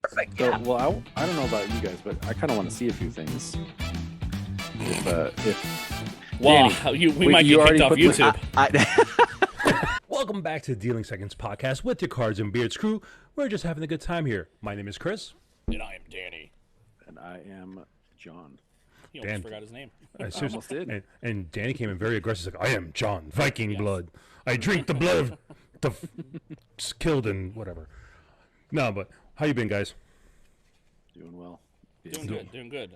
Perfect. So, Yeah. well, I don't know about you guys, but I kind of want to see a few things. If Well, Danny, we might get kicked off YouTube. Welcome back to the Dealing Seconds podcast with your Cards and Beards crew. We're just having a good time here. My name is Chris. And I am Danny. and I am John. He almost Dan. forgot his name. I seriously- almost did. And Danny came in very aggressive. Like, I am John, Viking blood. I drink the blood of the killed and whatever. No, but how you been, guys? Doing well. Doing good.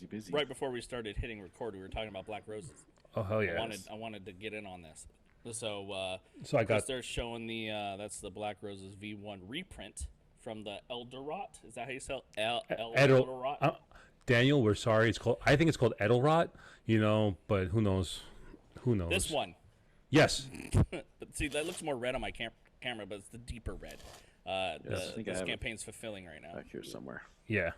Busy. Right before we started hitting record, we were talking about Black Roses. Oh hell yeah! I wanted to get in on this. So So I got they're showing the that's the Black Roses V1 reprint from the EdelRot. Is that how you spell EdelRot? Daniel. We're sorry. I think it's called EdelRot. But who knows? Who knows? This one. Yes. But see, that looks more red on my camera, but it's the deeper red. This campaign's fulfilling right now. Back here somewhere. Yeah.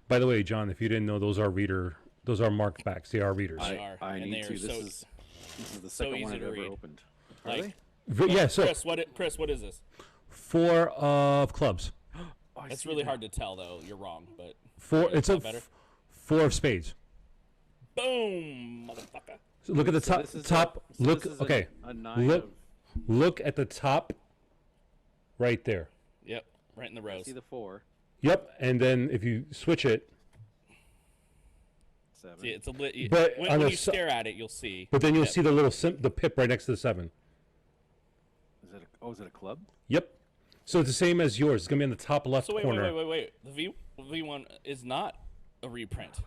By the way, John, if you didn't know, those are marked backs. They are readers. They are. I And need they to. are This is the second one easy I've to ever read. opened. Are Like, they? Yeah. So Chris, what is this? 4 of clubs. Oh, I It's see really that. hard to tell, though. You're wrong, but Four. you It's a know better? 4 of spades. Boom, motherfucker. So look at the So top. this is top. so Look. this is Okay. A nine Look. of. Look at the top. Right there. Yep, right in the I rows. see the 4, Yep. And then if you switch it, 7. See, it's a lit. But When, on when the you so- stare at it, you'll see. but then you'll Yep. see the little the pip right next to the 7. Is it a club? Yep. So it's the same as yours. It's gonna be in the top left So wait. corner. The V1 is not a reprint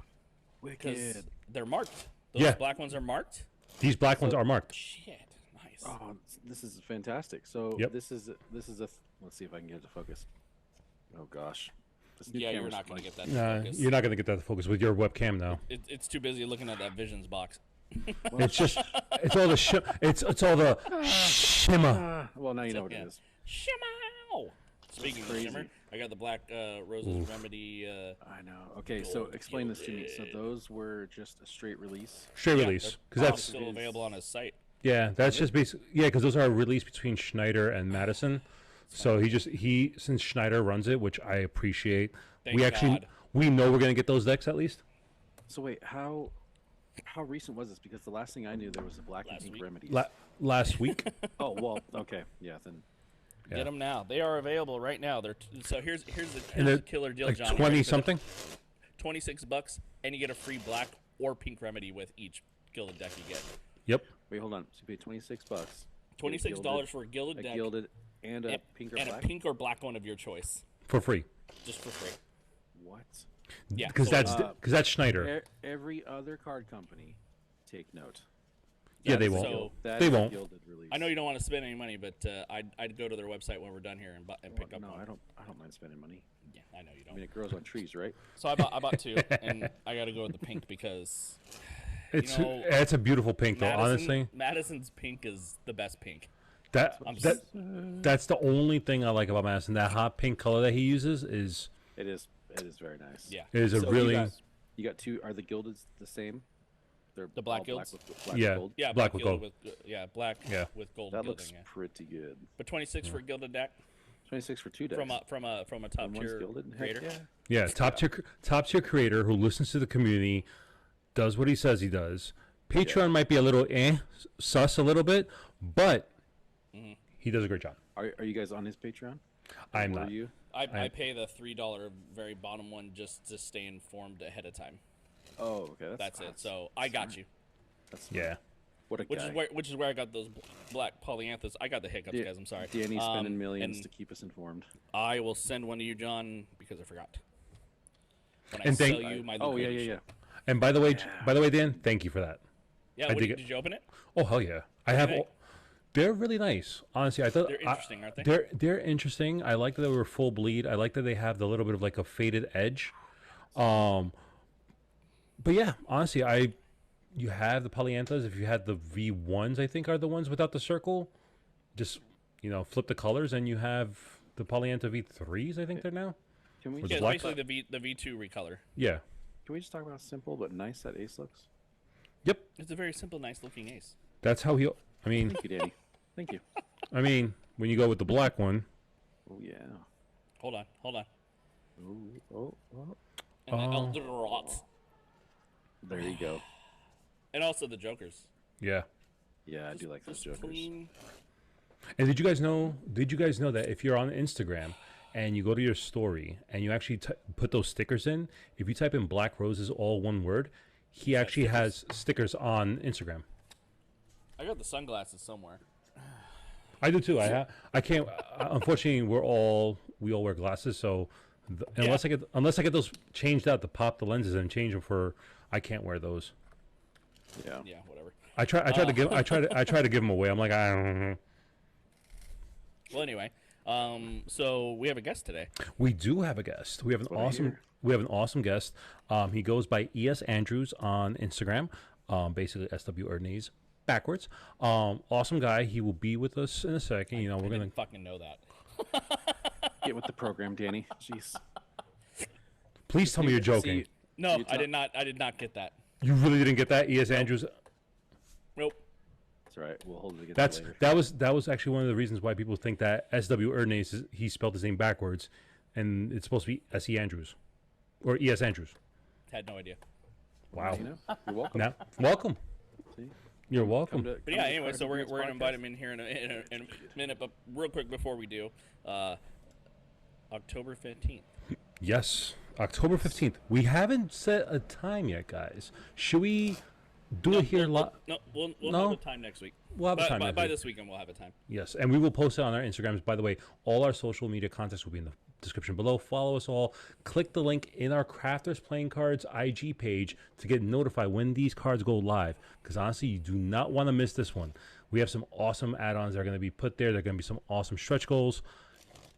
because Wicked. they're marked. Those Yeah. black ones are marked. These black ones are marked. Shit, nice. Oh, this is fantastic. So Yep. this is a. Let's see if I can get it to focus. Oh gosh. This new Yeah, you're camera's not gonna like- get that. To Nah, focus. you're not gonna get that to focus with your webcam now. It's too busy looking at that Visions box. It's just it's all the it's all the shimmer. Well, now you know what Yeah. it is. Shimmer. Speaking of crazy. shimmer, I got the Black Roses Remedy. I know. Okay, so Gold explain this to me. So gilded. those were just a straight release. Straight Yeah, release they're because that's still available on his site. that's just basically because those are released between Schneider and Madison. So since Schneider runs it, which I appreciate. Thank we actually God. we know we're gonna get those decks at least. So wait, how recent was this? Because the last thing I knew there was a black and Last pink week. remedies. Last week. Oh well, okay, yeah. Then Yeah. Get them now. They are available right now. So here's And the they're killer deal, like John. 20 something. $26, and you get a free black or pink remedy with each gilded deck you get. Yep. wait, hold on. So you paid $26. $26 for a gilded A deck gilded and a pink or and black. a pink or black one of your choice, For free. just for free. What? Yeah, Because so, that's Schneider. Every other card company, take note. Yeah, they That's won't. So That They is a won't. Gilded release. I know you don't want to spend any money, but I'd go to their website when we're done here and pick up No, one. I don't mind spending money. Yeah, I know you I don't. mean, it grows on trees, right? So I bought two, and I got to go with the pink because know, It's a beautiful pink though. Honestly, Madison's pink is the best pink. That's the only thing I like about Madison. That hot pink color that he uses is It is very nice. Yeah, a So really you got two. Are the gilded the same? They're The black all gilds? with black Yeah. gold. yeah, Black with gilded gold. black Yeah. with gold That gilding. looks Yeah. pretty good. But 26 for a gilded deck 26 for 2 decks. from a top And one's tier gilded. Heck creator. yeah. yeah top tier creator who listens to the community, does what he says he does. Patreon might be a little sus a little bit, but he does a great job. Are you guys on his Patreon? I'm Were not. you? I pay the $3 very bottom one just to stay informed ahead of time. Oh, okay. That's it. So I got you. That's smart. Yeah. What a Which guy. is where I got those black polyanthus. I got the hiccups, Da- guys. I'm sorry. Danny's spending millions and to keep us informed. I will send one to you, John, because I forgot. When I And thank- sell you my Oh yeah, liquidity yeah, shit. yeah. And by the way, Dan, thank you for that. Yeah, I what, dig it. did you open it? Oh hell yeah! I have. think? They're really nice. Honestly, I thought They're interesting, aren't they? They're interesting. I like that they were full bleed. I like that they have the little bit of like a faded edge. But yeah, honestly, you have the polyanthas. If you had the V1s, I think are the ones without the circle. Just flip the colors, and you have the polyantha V3s. I think they're now. Can we With Yeah, the it's black- basically the V2 recolor. Yeah. can we just talk about how simple but nice that ace looks? Yep. It's a very simple, nice looking ace. That's how he. I mean, Thank you, Danny. Thank you. when you go with the black one, Oh yeah. Hold on. Oh Oh, and the EdelRot, there you go. and also the Jokers. Yeah. Yeah, I do like those Just jokers. clean. And did you guys know that if you're on Instagram and you go to your story and you actually put those stickers in, if you type in Black Roses all one word, he actually has stickers on Instagram. I got the sunglasses somewhere. I do too. I can't. Unfortunately, we all wear glasses, so unless I get those changed out to pop the lenses and change them for, I can't wear those. Yeah. Yeah, whatever. I try to give them away. I'm like, I don't know. Well, anyway, so we have a guest today. We do have a guest. We have an awesome guest. He goes by ES Andrews on Instagram. Basically SW Erdnase backwards. Awesome guy. He will be with us in a second. I didn't fucking know that. Get with the program, Danny. Jeez. Please tell me you're joking. No, I did not get that. You really didn't get that, ES Andrews? Nope. That's all right. We'll hold it against later. That was actually one of the reasons why people think that SW Erdnase he spelled his name backwards, and it's supposed to be SE Andrews, or ES Andrews. Had no idea. Wow. You're welcome. Now, welcome. See? You're welcome. But yeah, anyway, so we're gonna invite him in here in a minute. But real quick before we do, October 15th. Yes, October 15th. We haven't set a time yet, guys. Should we do it here? No, we'll have a time next week. We'll have a time next by week. this weekend, we'll have a time. Yes, and we will post it on our Instagrams. By the way, all our social media contacts will be in the description below. Follow us all. Click the link in our Crafters Playing Cards IG page to get notified when these cards go live. Because honestly, you do not want to miss this one. We have some awesome add-ons that are going to be put there. There are going to be some awesome stretch goals.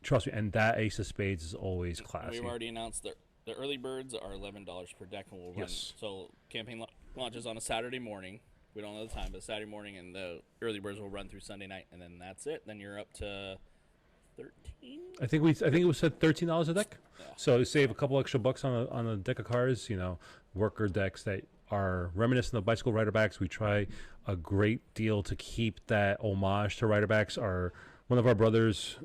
Trust me, and that Ace of Spades is always classy. We've already announced that the early birds are $11 per deck, and we'll run. Yes. So campaign launches on a Saturday morning. We don't know the time, but Saturday morning, and the early birds will run through Sunday night, and then that's it. Then you're up to 13. I think it was said $13 a deck. Yeah. So save a couple extra bucks on a deck of cards. Worker decks that are reminiscent of bicycle rider backs. We try a great deal to keep that homage to rider backs. One of our brothers,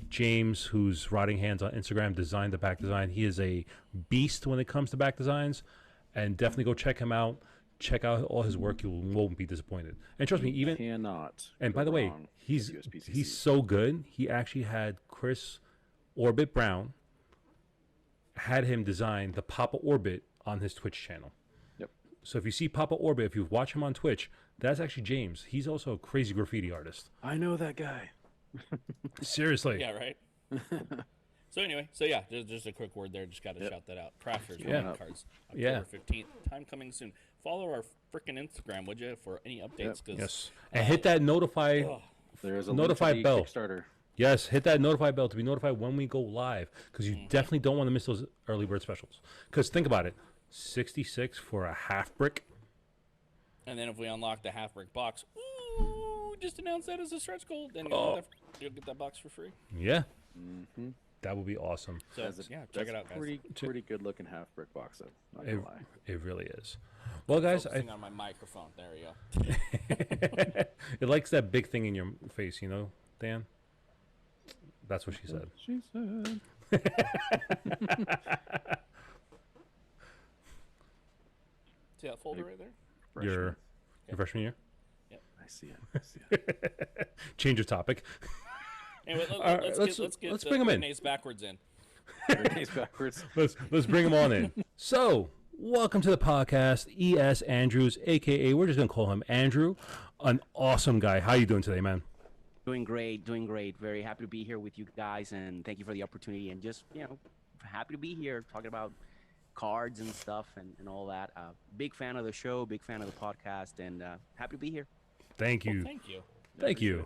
James, who's Rotting Hands on Instagram, designed the back design. He is a beast when it comes to back designs, and definitely go check him out. Check out all his work. You won't be disappointed. And trust me, even cannot. And by the way, he's so good. He actually had Chris Orbit Brown had him design the Papa Orbit on his Twitch channel. Yep. So if you see Papa Orbit, if you watch him on Twitch, that's actually James. He's also a crazy graffiti artist. I know that guy. Seriously. Yeah, right. So anyway, just a quick word there. Just got to shout that out. Crafters cards. October 15th. Time coming soon. Follow our freaking Instagram, would you, for any updates? Yes. And hit that notify bell. Kickstarter. Yes, hit that notify bell to be notified when we go live, because you definitely don't want to miss those early bird specials. Because think about it, 66 for a half brick. And then if we unlock the half brick box, just announce that as a stretch goal, then you'll get that box for free. Yeah. Mm-hmm. That would be awesome. So check it out, guys. Pretty good looking half brick box, though. Not gonna lie. It really is. Well, guys, focusing on my microphone. There you go. It likes that big thing in your face, Dan. That's what she said. She said. See that folder right there? Your freshman year? I see it. Change of topic. Anyway, let's bring him in. Erdnase backwards in. Erdnase backwards. Let's bring him on in. So, welcome to the podcast, ES Andrews, aka we're just gonna call him Andrew, an awesome guy. How you doing today, man? Doing great. Very happy to be here with you guys, and thank you for the opportunity. And just happy to be here talking about cards and stuff and all that. Big fan of the show, big fan of the podcast, and happy to be here. Thank you. Well, thank you. Thank you.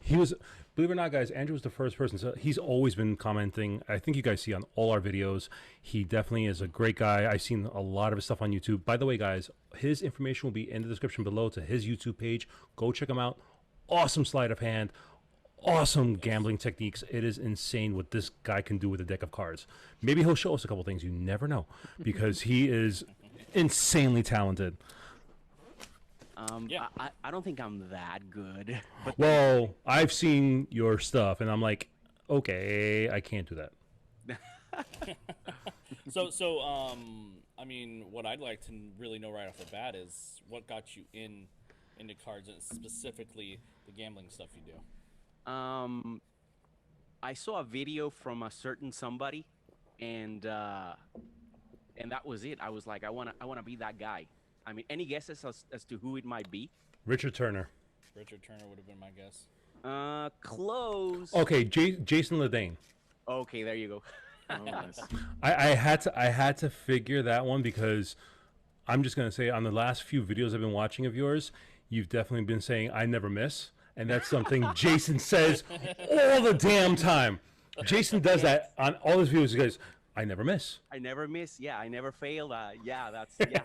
He was, believe it or not, guys, Andrew was the first person. So he's always been commenting. I think you guys see on all our videos. He definitely is a great guy. I've seen a lot of his stuff on YouTube. By the way, guys, his information will be in the description below to his YouTube page. Go check him out. Awesome sleight of hand. Awesome gambling techniques. It is insane what this guy can do with a deck of cards. Maybe he'll show us a couple things. You never know, because he is insanely talented. I don't think I'm that good. But Well, I've seen your stuff, and I'm like, okay, I can't do that. I mean, what I'd like to really know right off the bat is what got you into cards, and specifically the gambling stuff you do. I saw a video from a certain somebody, and that was it. I was like, I wanna be that guy. I mean, any guesses as to who it might be? Richard Turner. Richard Turner would have been my guess. Close. Okay, Jason Ledane. Okay, there you go. Oh, nice. I had to figure that one because I'm just gonna say on the last few videos I've been watching of yours, you've definitely been saying I never miss, and that's something Jason says all the damn time. Jason does that on all his videos. He goes, I never miss. I never miss. Yeah, I never failed. Yeah, that's yeah.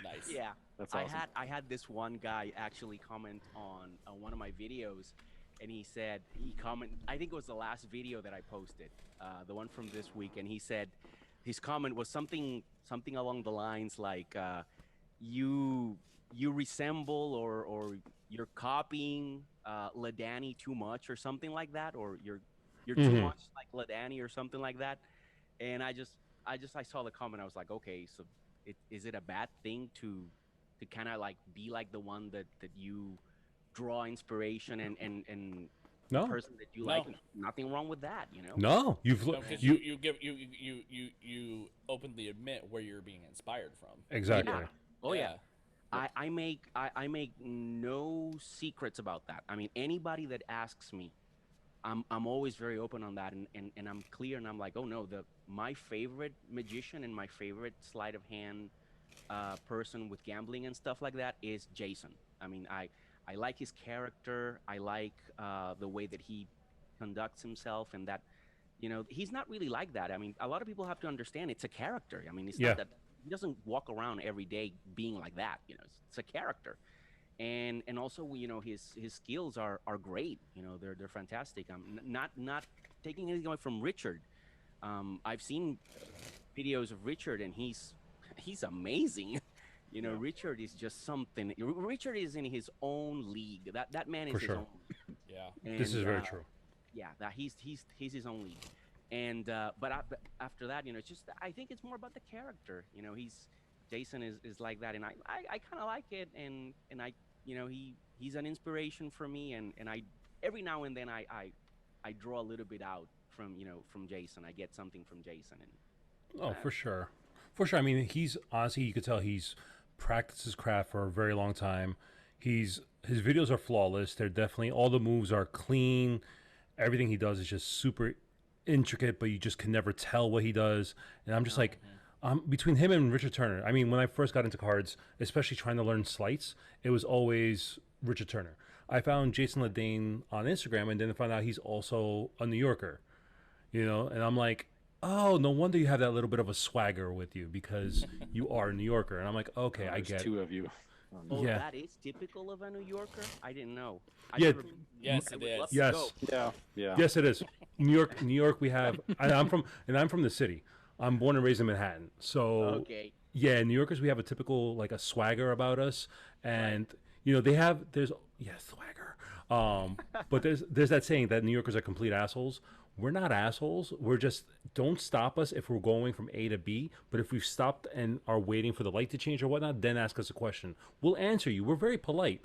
Nice. Yeah. That's awesome. I had this one guy actually comment on one of my videos, and he said I think it was the last video that I posted, the one from this week, and he said his comment was something along the lines like you resemble or you're copying Ladani too much or something like that, or you're too much like Ladani or something like that. And I saw the comment. I was like, okay, so is it a bad thing to kind of like be like the one that you draw inspiration and No. the person that you like? Nothing wrong with that, you know? No, you openly admit where you're being inspired from. Exactly. Yeah. Oh yeah. I make no secrets about that. I mean, anybody that asks me, I'm always very open on that, and I'm clear, and I'm like, oh no, my favorite magician and my favorite sleight of hand person with gambling and stuff like that is Jason. I mean, I like his character. I like the way that he conducts himself, and that, you know, he's not really like that. I mean, a lot of people have to understand it's a character. I mean, it's not that he doesn't walk around every day being like that. You know, it's a character. And also, you know, his skills are great. You know, they're fantastic. I'm not taking anything away from Richard. I've seen videos of Richard, and he's amazing. You know, Richard is just something. Richard is in his own league. That man is For his sure. own. Yeah. And, This is very true. Yeah, that he's his own league. And but after that, you know, it's just, I think it's more about the character. You know, Jason is like that, and I kind of like it, and I, you know, he's an inspiration for me, and I every now and then I draw a little bit out from, you know, from Jason. I get something from Jason, and Oh, for sure. For sure. I mean, he's honestly, you could tell he's practiced his craft for a very long time. His videos are flawless. They're definitely, all the moves are clean. Everything he does is just super intricate, but you just can never tell what he does. And I'm just like, between him and Richard Turner, I mean, when I first got into cards, especially trying to learn sleights, it was always Richard Turner. I found Jason Ledane on Instagram, and then I found out he's also a New Yorker, you know, and I'm like, oh, no wonder you have that little bit of a swagger with you, because you are a New Yorker. And I'm like, okay, I get two of you. oh, yeah. that is typical of a New Yorker. I didn't know. Yeah. Yes, I it would is. love to Yes. go. Yeah, yeah. Yes, it is. New York. We have. I'm from the city. I'm born and raised in Manhattan. So Okay. yeah, New Yorkers, we have a typical, like, a swagger about us, and you know, there's swagger. But there's that saying that New Yorkers are complete assholes. We're not assholes. We're just, don't stop us if we're going from A to B. But if we've stopped and are waiting for the light to change or whatnot, then ask us a question. We'll answer you. We're very polite,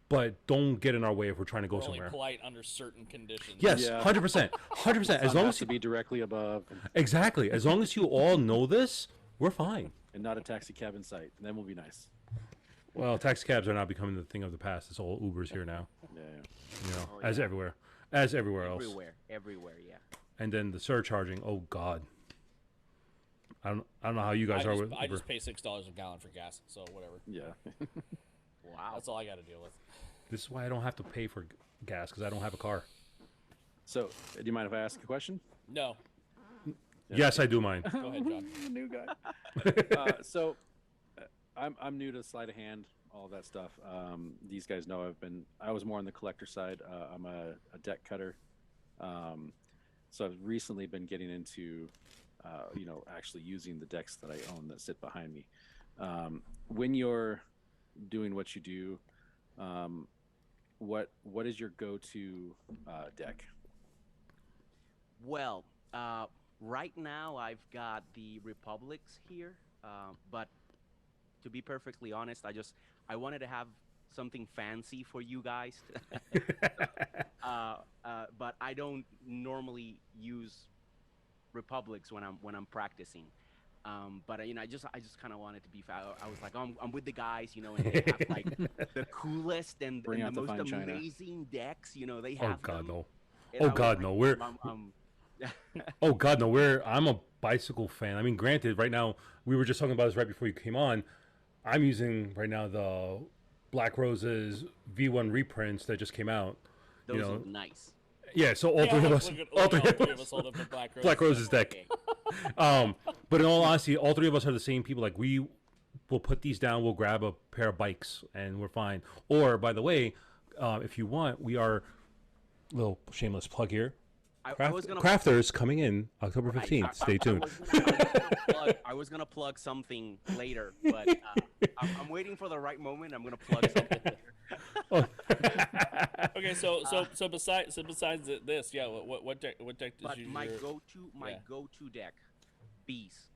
but don't get in our way if we're trying to go We're only somewhere. polite under certain conditions. Yes, Yeah. 100%, 100%. As Sun long has as to be directly above, exactly, as long as you all know this, we're fine. and not a taxi cab in sight. And then we'll be nice. Well, taxi cabs are now becoming the thing of the past. It's all Ubers here now, Yeah, you know, Oh, as yeah. everywhere else. Everywhere, yeah. And then the surcharging. Oh God, I don't know how you guys are with I Uber. just pay $6 a gallon for gas, so whatever. yeah. Wow. That's all I got to deal with. This is why I don't have to pay for gas, because I don't have a car. So, do you mind if I ask a question? No, Yes, I do mind. go ahead, John. New guy. I'm new to sleight of hand, all that stuff. These guys know I was more on the collector side. I'm a deck cutter. So I've recently been getting into, you know, actually using the decks that I own that sit behind me. When you're doing what you do, what is your go-to deck? Well, Right now, I've got the Republics here, but to be perfectly honest, I wanted to have something fancy for you guys. But I don't normally use Republics when I'm practicing. But I just kind of wanted to be I was like, I'm with the guys, and they have like the coolest and Bring out the the most fine china. amazing decks. They have. Oh God, them. no. And Oh I was God, like, no. We're oh God, no. I'm a bicycle fan. I mean, granted, right now we were just talking about this right before you came on. I'm using right now the Black Roses V1 reprints that just came out. Those look nice. Yeah, so all three of us, all three of us hold up the Black Roses deck. Okay. But in all honesty, all three of us are the same people. Like we will put these down, we'll grab a pair of bikes, and we're fine. Or by the way, if you want, we are little shameless plug here. Crafters coming in October 15th. Stay tuned. I was gonna plug something later, but I'm waiting for the right moment. I'm gonna plug something later. Okay, so besides this, yeah, what deck did you? My go-to deck, bees.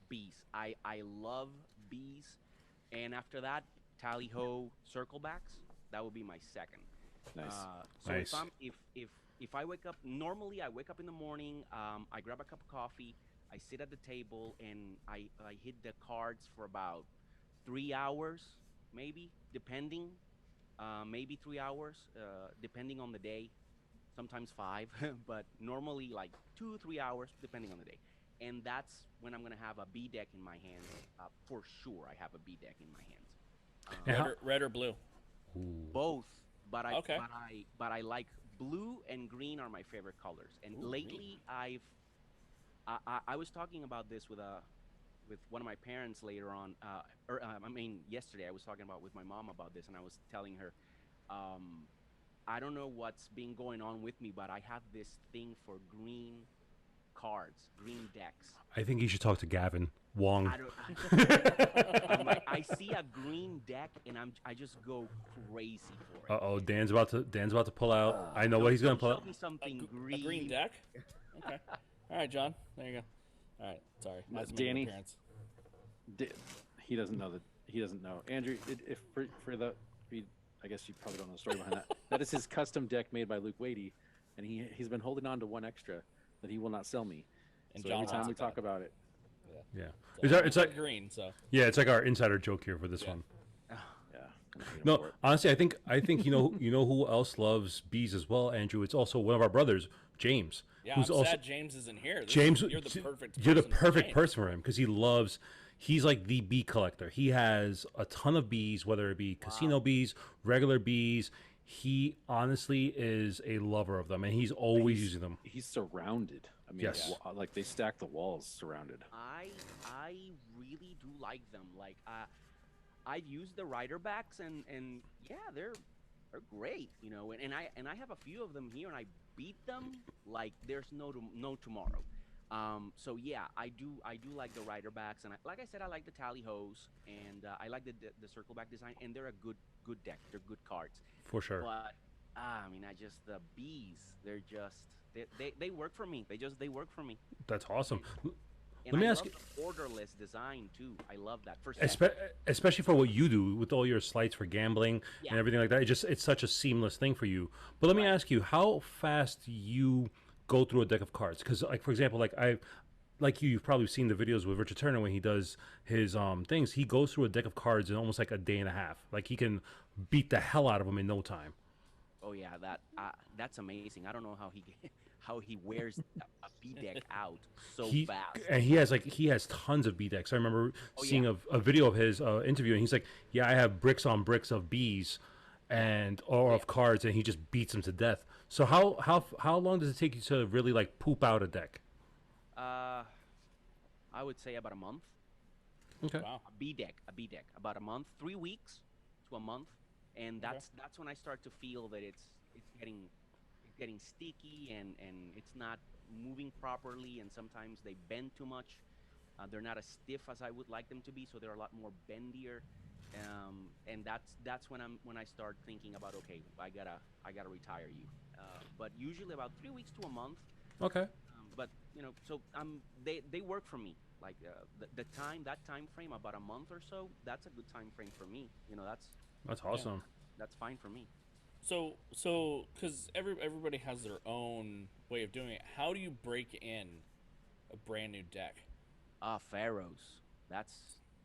Bees. I love bees, and after that, tally ho circlebacks. That would be my second. Nice. So Nice. if I wake up, normally I wake up in the morning, I grab a cup of coffee, I sit at the table, and I hit the cards for about 3 hours, maybe, depending, maybe 3 hours, depending on the day, sometimes 5, but normally like 2-3 hours, depending on the day. And that's when I'm gonna have a B deck in my hands. For sure, I have a B deck in my hands. Red or blue? Both, but Okay. I like blue and green are my favorite colors. And lately, green. I was talking about this with one of my parents later on. Yesterday I was talking about with my mom about this, and I was telling her, I don't know what's been going on with me, but I have this thing for green cards, green decks. I think you should talk to Gavin Wong. I'm like, I see a green deck and I just go crazy for it. Uh-oh, Dan's about to pull out. I know what he's gonna pull out. Show me something green. A green deck? Okay. All right, John. There you go. All right. Sorry. Danny. He doesn't know that. He doesn't know. Andrew, I guess you probably don't know the story behind that. That is his custom deck made by Luke Wadey, and he's been holding on to one extra that he will not sell me. And so John every time we wants talk about it, Yeah. So It's like green. So it's like our insider joke here for this one. yeah. I'm gonna hate him No, for it. honestly, I think you know who else loves bees as well, Andrew. It's also one of our brothers, James. yeah, who's I'm also sad James isn't here. James. You're the perfect. You're the person for perfect James. person for him because he loves. He's like the bee collector. He has a ton of bees, whether it be casino bees, regular bees. He honestly is a lover of them, and he's always using them. He's surrounded. I mean, Yes. like they stack the walls surrounded. I really do like them. Like I've used the rider backs and yeah, they're great, and I have a few of them here and I beat them like there's no tomorrow. So yeah, I do like the rider backs, and like I said, I like the tally hos, and I like the circleback design, and they're a good deck. They're good cards. For sure. But the bees, they're just they work for me. They work for me. That's awesome. And Let me I ask love the borderless design too. I love that. Especially for what you do with all your slights for gambling and everything like that. It's such a seamless thing for you. But let me ask you, how fast you go through a deck of cards? Because, like, for example, you've probably seen the videos with Richard Turner when he does his things. He goes through a deck of cards in almost like a day and a half. Like, he can beat the hell out of them in no time. Oh yeah, that's amazing. I don't know how he wears a B deck out so fast. And he has tons of B decks. I remember seeing a video of his interview, and he's like, "Yeah, I have bricks on bricks of Bs, of cards, and he just beats them to death." So how long does it take you to really like poop out a deck? I would say about a month. Okay. Wow. A B deck, about a month, 3 weeks to a month, and that's when I start to feel that it's getting sticky and it's not moving properly, and sometimes they bend too much. They're not as stiff as I would like them to be, so they're a lot more bendier. And that's when I start thinking about, okay, I gotta retire you. But usually about 3 weeks to a month. Okay. So they work for me. Like that time frame, about a month or so, that's a good time frame for me. That's awesome. That's fine for me. So, because everybody has their own way of doing it. How do you break in a brand new deck? Pharaohs. That's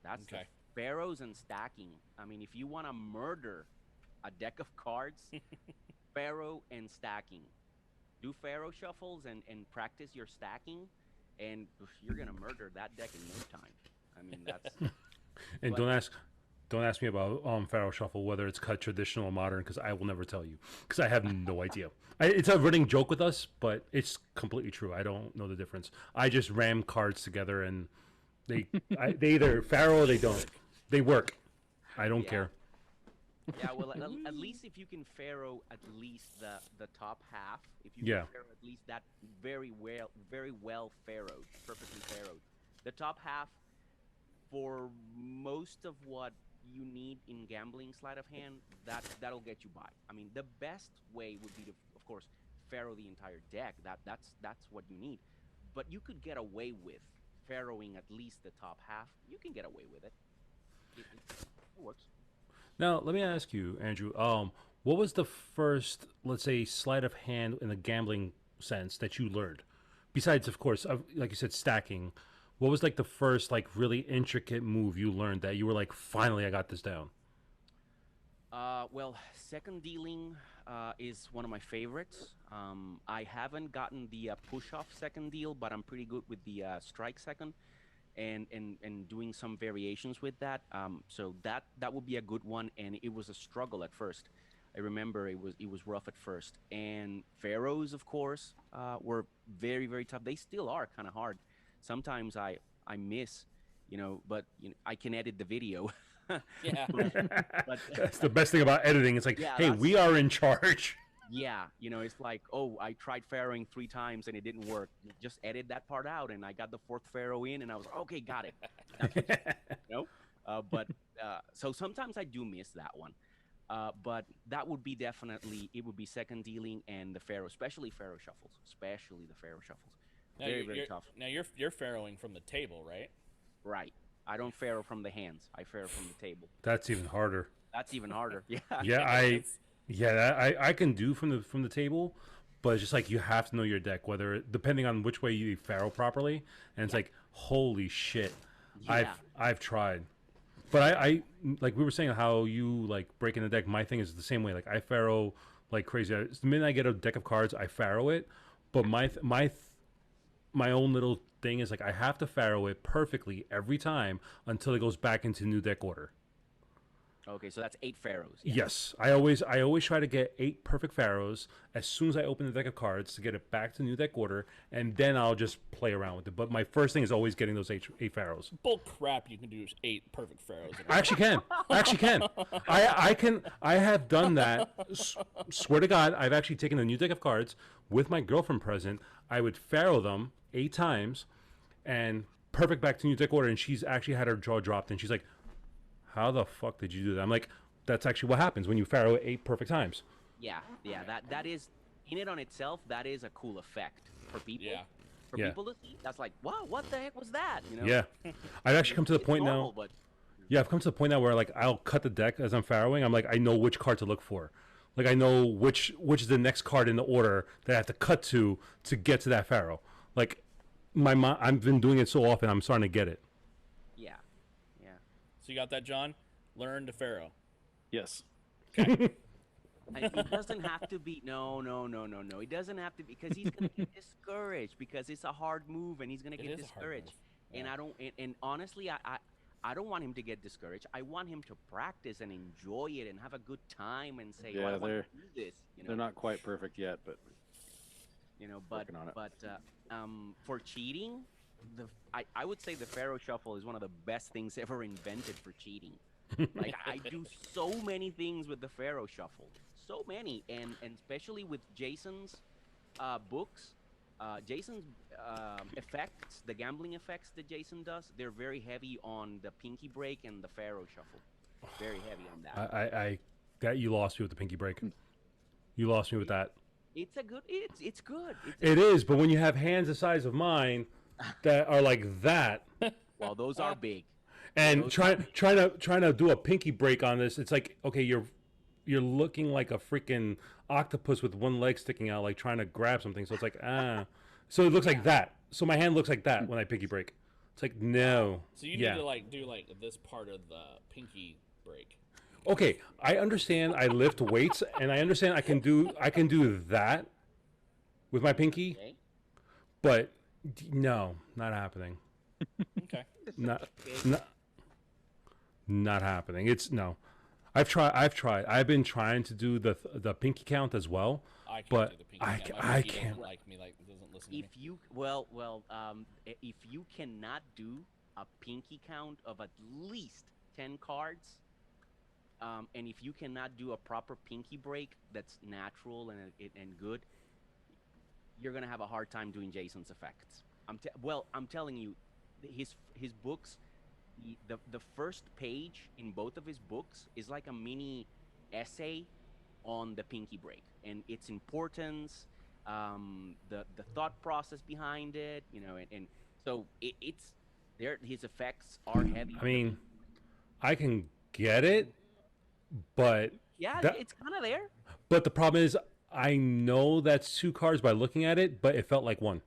okay. The Pharaohs and stacking. I mean, if you want to murder a deck of cards, Pharaoh and stacking. Do Pharaoh shuffles and practice your stacking, and you're gonna murder that deck in no time. I mean, that's. And don't ask me about Pharaoh Shuffle, whether it's cut traditional or modern, because I will never tell you, because I have no idea. It's a running joke with us, but it's completely true. I don't know the difference. I just ram cards together, and they either Pharaoh or they don't. They work. I don't care. Yeah, well, at least if you can Pharaoh at least the top half, if you can Pharaoh at least that very well Pharaohed, perfectly Pharaohed. The top half, for most of what you need in gambling sleight of hand, that'll get you by. I mean, the best way would be to, of course, Pharaoh the entire deck. That's what you need. But you could get away with Pharaohing at least the top half. You can get away with it. It works. Now, let me ask you, Andrew. What was the first, let's say, sleight of hand in the gambling sense that you learned? Besides, of course, like you said, stacking. What was like the first, like, really intricate move you learned that you were like, finally, I got this down? Well, second dealing is one of my favorites. I haven't gotten the push-off second deal, but I'm pretty good with the strike second. And doing some variations with that. So that would be a good one, and it was a struggle at first. I remember it was rough at first. And Pharaohs, of course, were very, very tough. They still are kind of hard. Sometimes I miss, but I can edit the video. Yeah. but That's the best thing about editing. It's like, hey, we are in charge. Yeah, it's like, oh, I tried Pharaohing 3 times and it didn't work. Just edit that part out, and I got the 4th Pharaoh in, and I was like, okay, got it. So sometimes I do miss that one. But that would be it would be second dealing and the Pharaoh, especially Pharaoh shuffles, especially the Pharaoh shuffles. Now very tough. Now you're Pharaohing from the table, right? Right. I don't Pharaoh from the hands. I Pharaoh from the table. That's even harder. That's even harder. Yeah. Yeah, I can do from the table, but it's just like you have to know your deck, whether depending on which way you Pharaoh properly, and it's like, holy shit, I've tried, but I like we were saying how you like breaking the deck. My thing is the same way. Like I Pharaoh like crazy. The minute I get a deck of cards, I Pharaoh it, but my own little thing is like I have to Pharaoh it perfectly every time until it goes back into new deck order. Okay, so that's 8 Pharaohs. Yeah. Yes, I always try to get 8 perfect Pharaohs as soon as I open the deck of cards to get it back to new deck order, and then I'll just play around with it. But my first thing is always getting those 8 Pharaohs. Bull crap! You can do 8 perfect Pharaohs. I actually can. I can. I have done that. Swear to God, I've actually taken a new deck of cards with my girlfriend present. I would Pharaoh them 8 times, and perfect back to new deck order. And she's actually had her jaw dropped, and she's like, how the fuck did you do that? I'm like, that's actually what happens when you Pharaoh 8 perfect times. Yeah, that is, in it on itself, that is a cool effect for people. Yeah. For people to see, that's like, wow, what the heck was that? Yeah. I've actually come to the point now. But... Yeah, I've come to the point now where like I'll cut the deck as I'm Pharaohing. I'm like, I know which card to look for. Like I know which is the next card in the order that I have to cut to get to that Pharaoh. Like I've been doing it so often, I'm starting to get it. So you got that, John? Learn to Pharaoh. Yes. Okay. It doesn't have to be. No. It doesn't have to be, because he's gonna get discouraged because it's a hard move and he's gonna get discouraged. Yeah. And I don't. And honestly, I don't want him to get discouraged. I want him to practice and enjoy it and have a good time and say, "Oh, I want to do this." They're not quite perfect yet, but working on it. But for cheating. I would say the Pharaoh Shuffle is one of the best things ever invented for cheating. Like I do so many things with the Pharaoh Shuffle, so many, and especially with Jason's books, Jason's effects, the gambling effects that Jason does, they're very heavy on the Pinky Break and the Pharaoh Shuffle. Very heavy on that. You lost me with the Pinky Break. You lost me with that. It's a good. It's good. It is, but when you have hands the size of mine that are like that, Well, those are big. and trying to do a pinky break on this, it's like, okay, you're looking like a freaking octopus with one leg sticking out, like trying to grab something. So it's like, so it looks like that. So my hand looks like that when I pinky break. It's like, no. So you need to like do like this part of the pinky break. Okay, I understand. I lift weights, and I understand I can do that with my pinky, but no, not happening. Okay. Not happening. It's no. I've tried. I've been trying to do the pinky count as well, I can't but do the pinky count. I My pinky can't. doesn't like me, like doesn't listen to me. If you if you cannot do a pinky count of at least 10 cards, and if you cannot do a proper pinky break that's natural and good, you're gonna have a hard time doing Jason's effects. I'm telling you, his books, the first page in both of his books is like a mini essay on the pinky break and its importance, the thought process behind it, you know, and so it's there. His effects are heavy. I mean, I can get it, but yeah, it's kind of there. But the problem is, I know that's 2 cards by looking at it, but it felt like 1.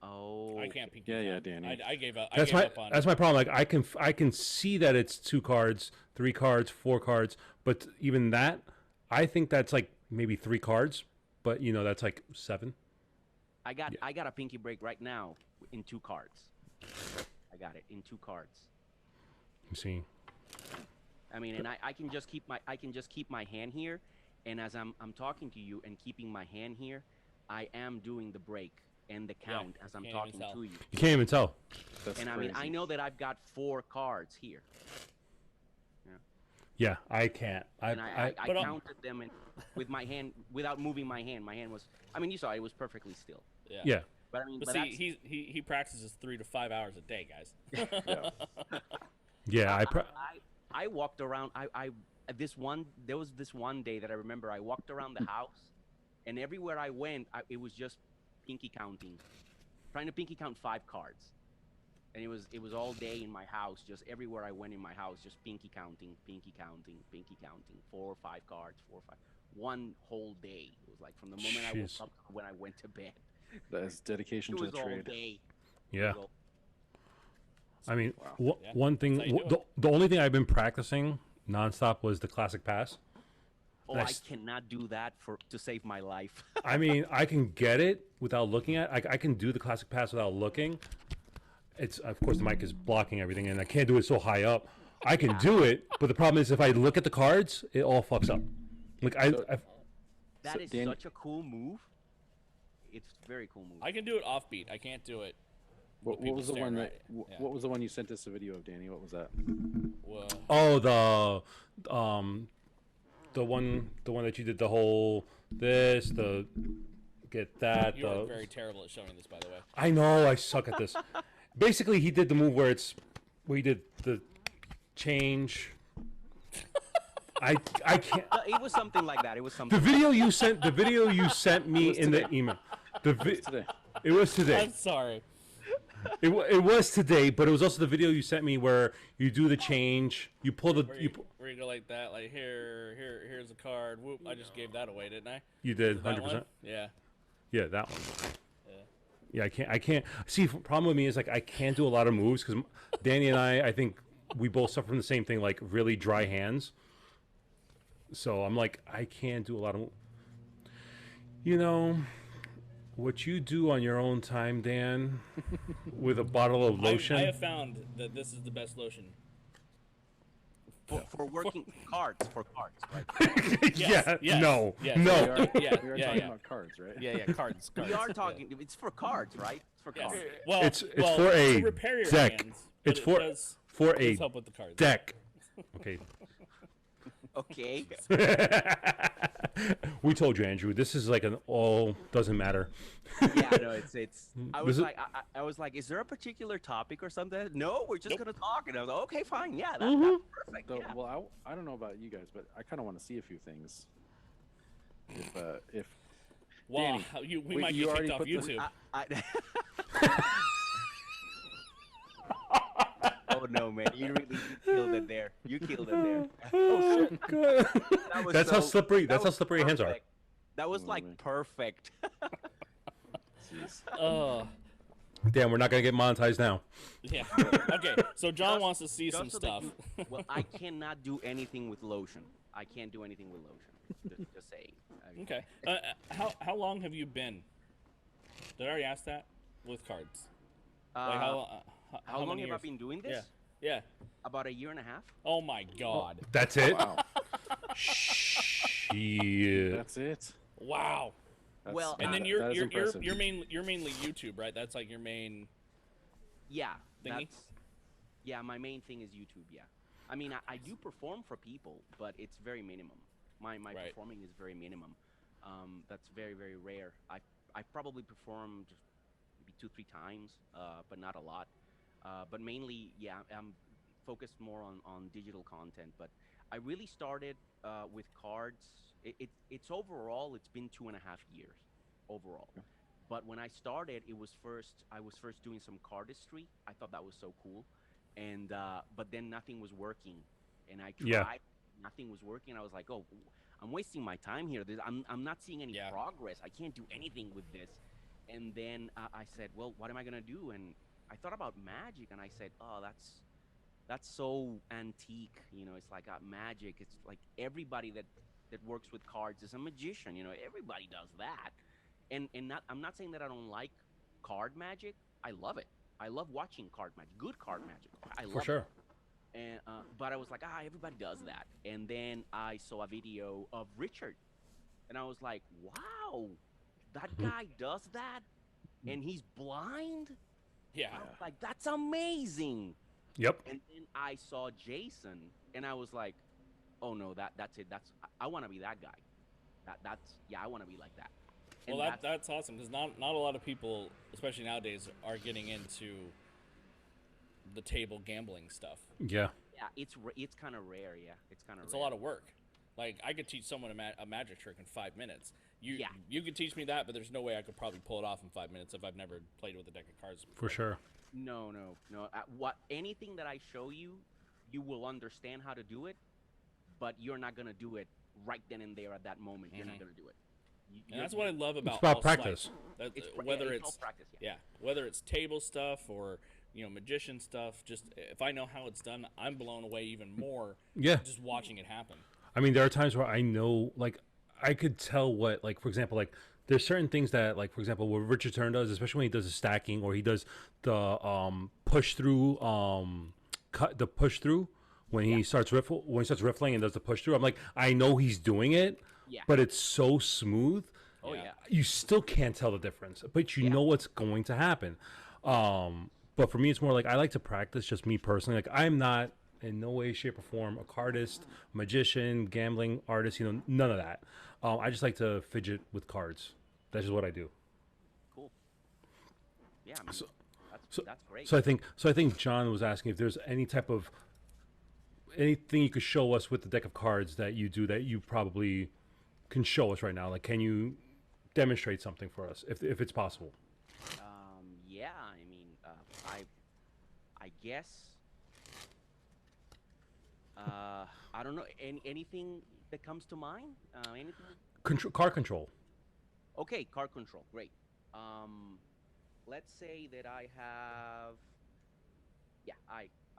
Oh, I can't pinky. Yeah, count. Danny. I gave up. That's That's my problem. Like I can see that it's 2 cards, 3 cards, 4 cards, but even that, I think that's like maybe 3 cards, but you know that's like 7. I got a pinky break right now in 2 cards. I got it in 2 cards. You see. I mean, and I can just keep my hand here, and as I'm talking to you and keeping my hand here, I am doing the break and the count as I'm talking to you. You can't even tell. That's and crazy. I mean, I know that I've got 4 cards here. Yeah, I can't. I counted them with my hand without moving my hand. My hand was, I mean, you saw it was perfectly still. Yeah. But I mean, but see, he practices 3 to 5 hours a day, guys. Yeah, I walked around. There was this one day that I remember. I walked around the house, and everywhere I went, it was just pinky counting, trying to pinky count 5 cards, and it was all day in my house, just everywhere I went in my house, just pinky counting, 4 or 5 cards, 4 or 5, one whole day. It was like from the moment I woke up to when I went to bed. That is dedication to the trade. All day. Yeah. I mean, Wow. one thing, the only thing I've been practicing nonstop was the classic pass. Oh, I cannot do that to save my life. I mean, I can get it without looking at it. I can do the classic pass without looking. It's, of course, the mic is blocking everything, and I can't do it so high up. I can do it, but the problem is if I look at the cards, it all fucks up. Like that is such a cool move. It's a very cool move. I can do it offbeat. I can't do it. What was the one that? What was the one you sent us a video of, Danny? What was that? Well, oh, the one that you did the whole get that. you are very terrible at showing this, by the way. I know I suck at this. Basically, he did the move where he did the change. I can't. It was something like that. It was something. The video you sent me in the email. It was today. I'm sorry. It was today, but it was also the video you sent me where you do the change. You pull the where you go like that, like here's a card. Whoop! I just gave that away, didn't I? You did, 100%. Yeah. Yeah, that one. Yeah, I can't. See, the problem with me is like I can't do a lot of moves because Danny and I think we both suffer from the same thing, like really dry hands. So I'm like, I can't do a lot of. You know, what you do on your own time, Dan, with a bottle of lotion. I have found that this is the best lotion. For working cards, right? Yes, yes, no, yes. no. We are talking about cards, right? Yeah, cards. We are talking. It's for cards, right? It's for cards. Well, it's for a to repair your deck. hands, It's but it for does a help with the cards. deck. Okay. Okay. We told you, Andrew. This is like an all doesn't matter. Yeah, no, it's. I was This is- like, I was like, is there a particular topic or something? No, we're just gonna talk. And I was like, okay, fine, yeah, that's perfect. So, Yeah. well, I don't know about you guys, but I kind of want to see a few things. If Wow, Danny, we might get kicked off YouTube. Oh no, man! You really killed it there. You killed it there. Oh god. That's how slippery. That's how slippery hands are. That was like perfect. Oh. Damn, we're not gonna get monetized now. Yeah. Okay. So John wants to see some stuff. Well, I cannot do anything with lotion. I can't do anything with lotion. Just saying. Okay. How long have you been? Did I already ask that? With cards. Like how long have years? I been doing this? Yeah. About a year and a half. Oh my god. That's it. Wow. Shit. That's it. Wow. Well, and then that you're impressive. mainly YouTube, right? That's like your main. Yeah. Thingy? My main thing is YouTube. Yeah. I mean, I do perform for people, but it's very minimum. My performing is very minimum. That's very, very rare. I probably performed maybe 2-3 times, but not a lot. But mainly, I'm focused more on digital content. But I really started with cards. It's overall, it's been 2.5 years overall. But when I started, I was first doing some cardistry. I thought that was so cool, and but then nothing was working, and I tried. Nothing was working. I was like, oh, I'm wasting my time here. I'm not seeing any progress. I can't do anything with this. And then I said, well, what am I gonna do? And I thought about magic, and I said, oh, that's so antique. You know, it's like magic. It's like everybody that works with cards is a magician. You know, everybody does that. And I'm not saying that I don't like card magic. I love it. I love watching card magic, good card magic. I love For sure. it. And but I was like, everybody does that. And then I saw a video of Richard, and I was like, wow, that guy does that, and he's blind. Yeah. I was like, that's amazing. Yep. And then I saw Jason, and I was like, oh no, that's it. I want to be that guy. I want to be like that. And Well, that's awesome because not a lot of people, especially nowadays, are getting into the table gambling stuff. Yeah. Yeah, it's kind of rare. Yeah, it's kind of. It's a lot of work. Like I could teach someone a magic trick in 5 minutes. You could teach me that, but there's no way I could probably pull it off in 5 minutes if I've never played with a deck of cards before. For sure. No. Anything that I show you, you will understand how to do it, but you're not gonna do it right then and there at that moment. You're not gonna do it. And that's what I love about It's about all practice. Sleight. It's all practice. Whether it's table stuff or magician stuff, just if I know how it's done, I'm blown away even more. Yeah. Just watching it happen. I mean, there are times where I know, like, I could tell what, like, for example, like, there's certain things that, like, for example, what Richard Turn does, especially when he does the stacking or he does the push through, the push through when he starts riffling and does the push through. I'm like, I know he's doing it, but it's so smooth. Oh yeah. You still can't tell the difference, but you know what's going to happen. But for me, it's more like I like to practice, just me personally. Like, I'm not in no way, shape, or form a cardist, magician, gambling artist, none of that. I just like to fidget with cards. That's just what I do. Cool. Yeah, I mean, that's great. So I think John was asking if there's anything you could show us with the deck of cards that you do that you probably can show us right now. Like, can you demonstrate something for us if it's possible? Yeah, I mean, I guess. I don't know. Anything that comes to mind? Anything? Card control. Okay, card control. Great. Let's say that I have. Yeah,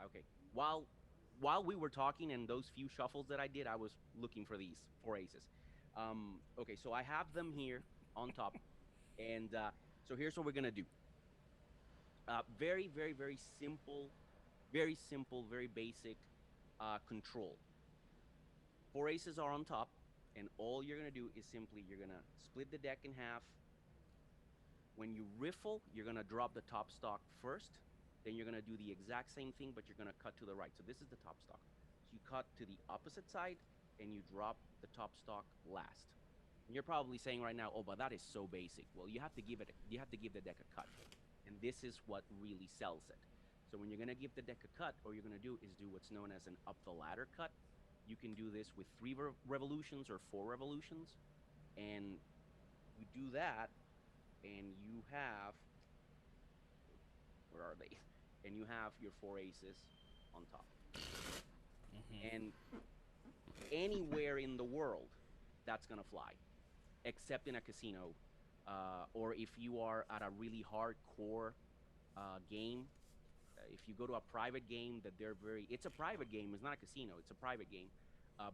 okay. While we were talking and those few shuffles that I did, I was looking for these 4 aces. Okay, so I have them here on top, and so here's what we're gonna do. Very, very, very simple, very basic control. 4 aces are on top, and all you're gonna do is simply you're gonna split the deck in half. When you riffle, you're gonna drop the top stock first. Then you're gonna do the exact same thing, but you're gonna cut to the right. So this is the top stock. So you cut to the opposite side, and you drop the top stock last. And you're probably saying right now, oh, but that is so basic. Well, you have to give the deck a cut, and this is what really sells it. So when you're gonna give the deck a cut, all you're gonna do is do what's known as an up the ladder cut. You can do this with 3 revolutions or 4 revolutions, and you do that, and you have, where are they? And you have your 4 aces on top. And anywhere in the world, that's gonna fly, except in a casino, or if you are at a really hardcore game. If you go to a private game that it's a private game, it's not a casino, it's a private game,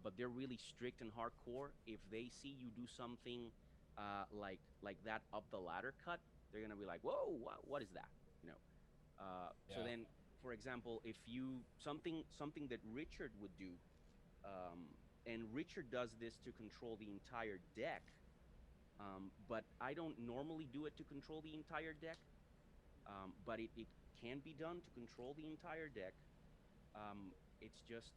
but they're really strict and hardcore. If they see you do something like that up the ladder cut, they're gonna be like, whoa, what is that? You know. So then, for example, if you something that Richard would do, and Richard does this to control the entire deck, but I don't normally do it to control the entire deck, but it can be done to control the entire deck. It's just,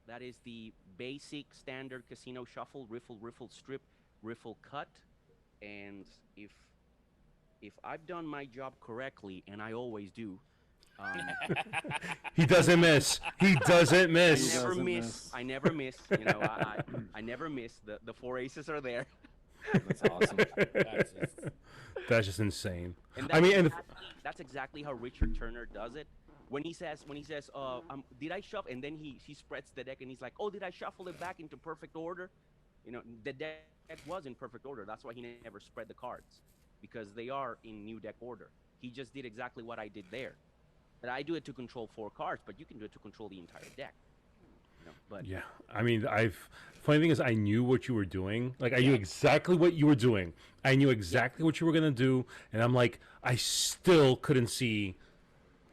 that is the basic standard casino shuffle: riffle, strip, riffle, cut. And if I've done my job correctly, and I always do, he doesn't miss. He doesn't miss. I never miss. You know, I never miss. The 4 aces are there. That's awesome. That's just insane. And that's exactly how Richard Turner does it. When he says, did I shuffle? And then he spreads the deck and he's like, oh, did I shuffle it back into perfect order? You know, the deck was in perfect order. That's why he never spread the cards, because they are in new deck order. He just did exactly what I did there. But I do it to control 4 cards, but you can do it to control the entire deck. You know, but yeah, I mean, funny thing is, I knew what you were doing. Like, I knew exactly what you were doing. I knew exactly what you were gonna do, and I'm like, I still couldn't see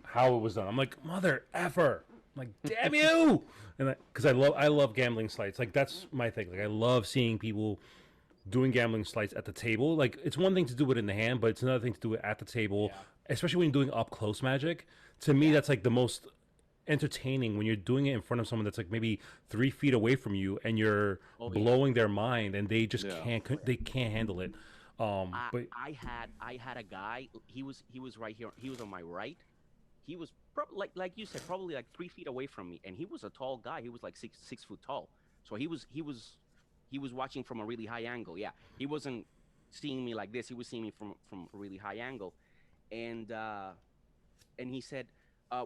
how it was done. I'm like, mother effer. I'm like, damn you! And because I love gambling sleights. Like, that's my thing. Like, I love seeing people doing gambling sleights at the table. Like, it's one thing to do it in the hand, but it's another thing to do it at the table, especially when you're doing up close magic. To me, that's like the most entertaining, when you're doing it in front of someone that's like maybe 3 feet away from you, and you're blowing their mind, and they just can't handle it. But I had a guy. He was right here. He was on my right. He was probably like you said, probably like 3 feet away from me, and he was a tall guy. He was like six foot tall. So he was watching from a really high angle. Yeah, he wasn't seeing me like this. He was seeing me from a really high angle, and he said,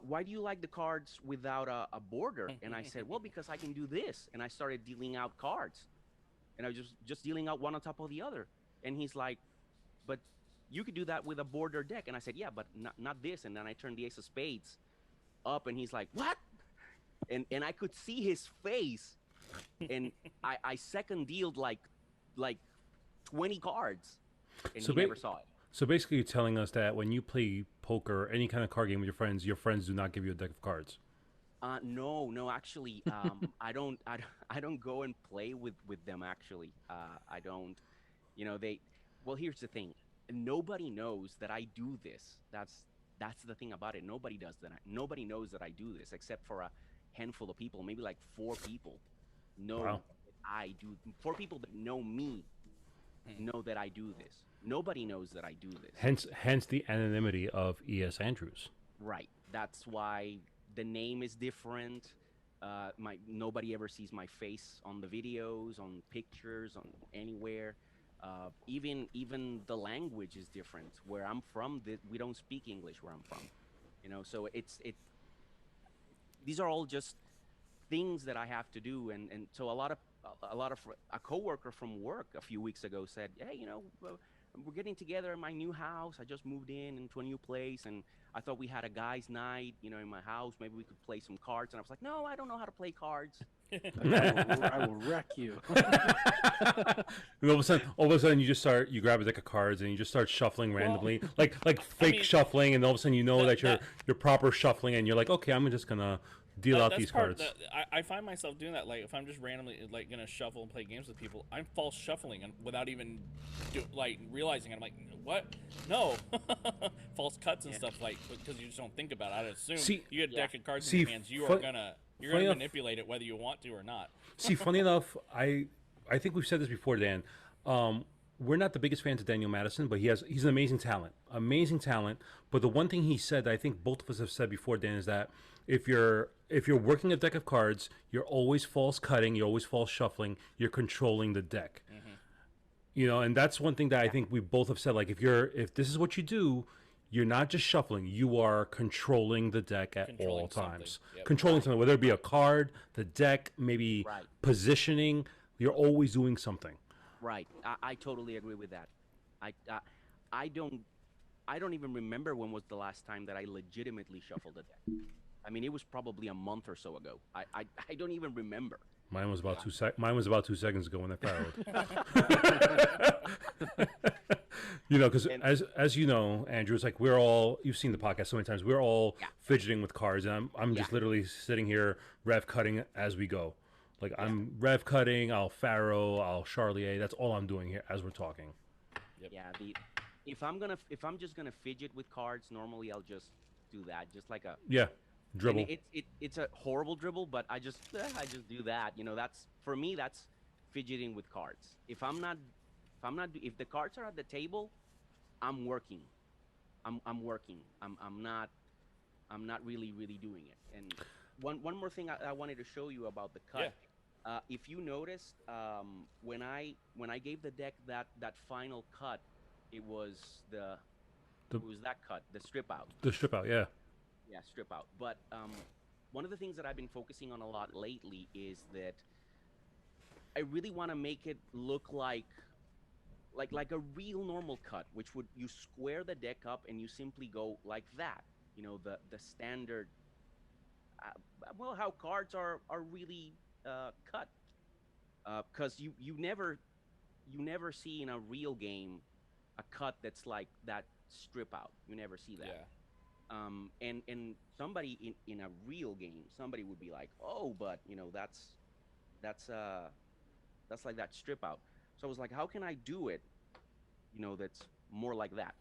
why do you like the cards without a border? And I said, well, because I can do this. And I started dealing out cards, and I was just dealing out one on top of the other. And he's like, but you could do that with a border deck. And I said, yeah, but not this. And then I turned the ace of spades up, and he's like, what? And I could see his face, and I second dealed like 20 cards, and he never saw it. So basically, you're telling us that when you play poker or any kind of card game with your friends do not give you a deck of cards. No, actually, I don't go and play with them. Actually, I don't. You know, well, here's the thing. Nobody knows that I do this. That's the thing about it. Nobody does that. Nobody knows that I do this except for a handful of people, maybe like 4 people know that I do. 4 people that know me know that I do this. Nobody knows that I do this. Hence the anonymity of E.S. Andrews. Right. That's why the name is different. Nobody ever sees my face on the videos, on pictures, on anywhere. Even the language is different. Where I'm from, we don't speak English where I'm from. You know, so these are all just things that I have to do, and so a coworker from work a few weeks ago said, hey, you know, we're getting together in my new house. I just moved into a new place, and I thought we had a guys' night, you know, in my house. Maybe we could play some cards. And I was like, no, I don't know how to play cards. I will wreck you. And all of a sudden, you grab a deck of cards and you just start shuffling randomly, like fake shuffling, and all of a sudden you know that you're proper shuffling, and you're like, okay, I'm just gonna deal out these cards. I find myself doing that. Like, if I'm just randomly like gonna shuffle and play games with people, I'm false shuffling and without even realizing it. I'm like, what? No, false cuts and stuff, like, because you just don't think about it. I assume you get a deck of cards in your hands, you're gonna manipulate it whether you want to or not. See, funny enough, I think we've said this before, Dan. We're not the biggest fans of Daniel Madison, but he's an amazing talent. But the one thing he said that I think both of us have said before, Dan, is that if you're working a deck of cards, you're always false cutting, you're always false shuffling, you're controlling the deck. You know, and that's one thing that I think we both have said. Like, if this is what you do, you're not just shuffling; you are controlling the deck at all times. Yep. Controlling something, whether it be a card, the deck, maybe Right. positioning. You're always doing something. Right. I totally agree with that. I don't even remember when was the last time that I legitimately shuffled a deck. I mean, it was probably a month or so ago. I don't even remember. Mine was about 2 seconds ago when I fouled. You know, because as you know, Andrew, it's like you've seen the podcast so many times. We're all fidgeting with cards, and I'm just literally sitting here rev cutting as we go. Like I'm rev cutting, I'll Pharaoh, I'll Charlier. That's all I'm doing here as we're talking. Yep. Yeah. If I'm just gonna fidget with cards, normally I'll just do that, just like a dribble. And it's a horrible dribble, but I just do that. You know, that's for me. That's fidgeting with cards. If the cards are at the table, I'm working. I'm working. I'm not really doing it. And one more thing I wanted to show you about the cut. Yeah. If you noticed, when I gave the deck that final cut, it was that cut, the strip out. The strip out, yeah. Yeah, strip out. But one of the things that I've been focusing on a lot lately is that I really want to make it look like a real normal cut, which would you square the deck up and you simply go like that. You know, the standard. How cards are really cut, because you never see in a real game a cut that's like that strip out. You never see that. Yeah. And somebody in a real game, somebody would be like, oh, but you know that's like that strip out. So I was like, how can I do it? You know, that's more like that.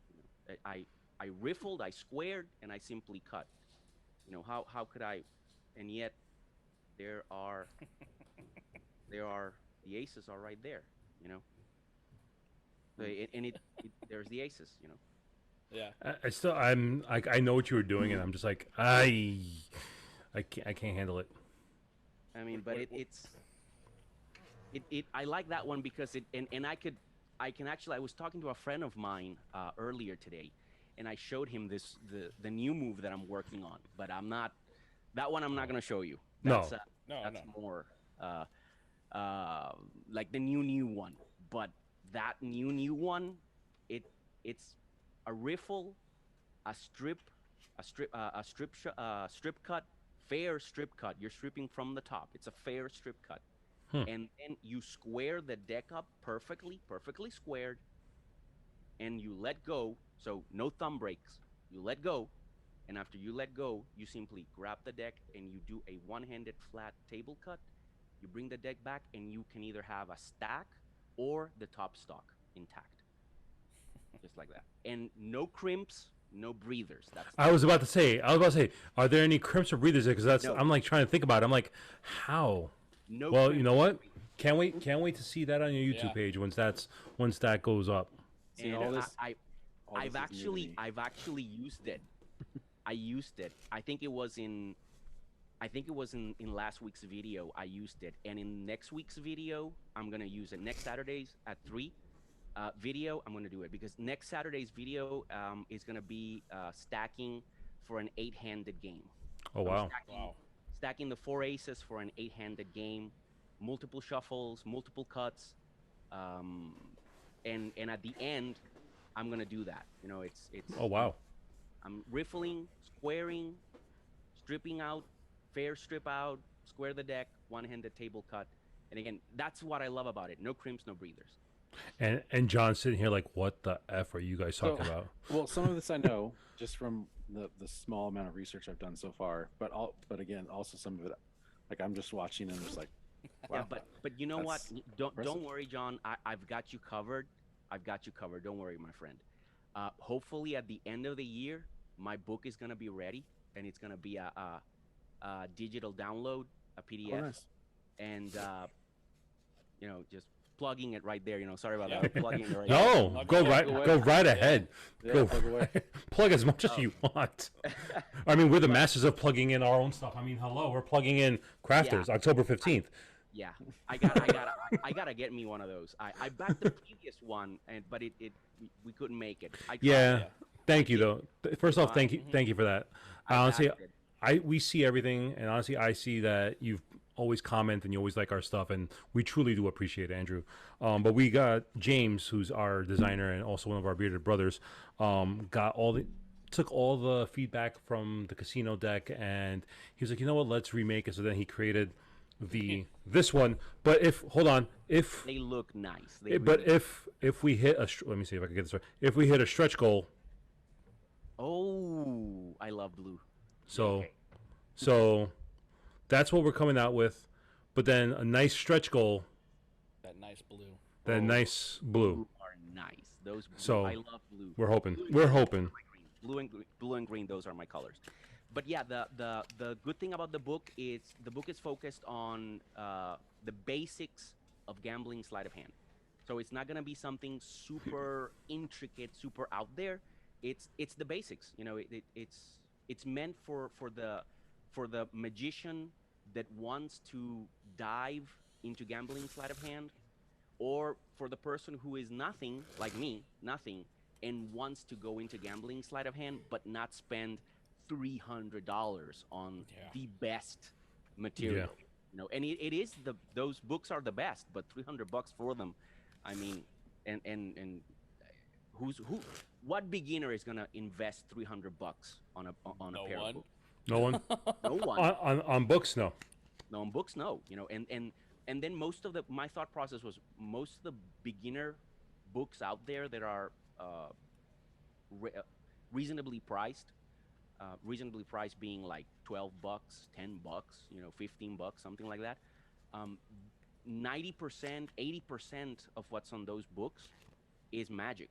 You know, I riffled, I squared, and I simply cut. You know, how could I? And yet, there are the aces are right there. You know, there's the aces. You know. Yeah. I know what you were doing, and I'm just like I can't handle it. I mean, but I like that one because I was talking to a friend of mine earlier today, and I showed him the new move that I'm working on, but I'm not going to show you. That's, No. That's more like the new one. But that new one, it's a riffle, a strip cut, fair strip cut. You're stripping from the top. It's a fair strip cut. And then you square the deck up perfectly squared, and you let go. So no thumb breaks. You let go, and after you let go, you simply grab the deck and you do a one-handed flat table cut. You bring the deck back, and you can either have a stack or the top stock intact, just like that. And no crimps, no breathers. I was about to say, are there any crimps or breathers there? Because No. I'm like trying to think about it. I'm like, how? No. Well, crimps, you know no what? breathers. Can't wait to see that on your YouTube Yeah. page once that goes up. See, And all this, I've actually used it. I used it. I think it was in last week's video. I used it, and in next week's video, I'm gonna use it. Next Saturday's at 3 video, I'm gonna do it because next Saturday's video is gonna be stacking for an 8-handed game. Oh wow. Stacking the 4 aces for an 8-handed game, multiple shuffles, multiple cuts, and at the end, I'm gonna do that. You know, it's. Oh wow. I'm riffling, squaring, stripping out, fair strip out, square the deck, one-handed table cut, and again, that's what I love about it. No crimps, no breathers. And John's sitting here like, what the F are you guys talking about? well, some of this I know just from the small amount of research I've done so far, but again, also some of it, like I'm just watching and just like, wow. Yeah, but you know what? That's Don't impressive. worry, John. I've got you covered. Don't worry, my friend. Hopefully, at the end of the year, my book is gonna be ready, and it's gonna be a digital download, a PDF, Oh, nice. and you know, just plugging it right there. You know, sorry about Yeah. that. I'm plugging it right No, Yeah. go right ahead. Yeah, Go plug away. plug as much as you want. I mean, we're the masters of plugging in our own stuff. I mean, hello, we're plugging in Crafters, October 15th. Yeah, I gotta get me one of those. I backed the previous one, but we couldn't make it. I tried. Yeah. Yeah. Thank you though. First off, I- thank you for that. I Honestly, backed it. we see everything, and honestly, I see that you've always comment and you always like our stuff, and we truly do appreciate it, Andrew. But we got James, who's our designer and also one of our bearded brothers. Took all the feedback from the casino deck, and he was like, you know what, let's remake it. So then he created this one. But if They look nice. but if we hit let me see if I can get this right. If we hit a stretch goal, Oh, I love blue. so Okay. so that's what we're coming out with. But then a nice stretch goal, That nice blue. then Oh, nice blue. Blue are nice. Those blue, So, I love blue. We're hoping. Blue and We're green hoping. are my green. Blue and green, those are my colors. But yeah, the good thing about the book is focused on the basics of gambling sleight of hand. So it's not gonna be something super intricate, super out there. It's the basics. You know, it's meant for the magician that wants to dive into gambling sleight of hand, or for the person who is nothing like me, nothing, and wants to go into gambling sleight of hand, but not spend $300 on Yeah. the best material. You know, and it is those books are the best, but $300 for them, I mean, and what beginner is gonna invest $300 on a No pair one. of books? No one No one. on books. No. No, on books, no. You know, and then my thought process was most of the beginner books out there that are reasonably priced, being like $12, $10, you know, $15, something like that. 90%, 80% of what's on those books is magic.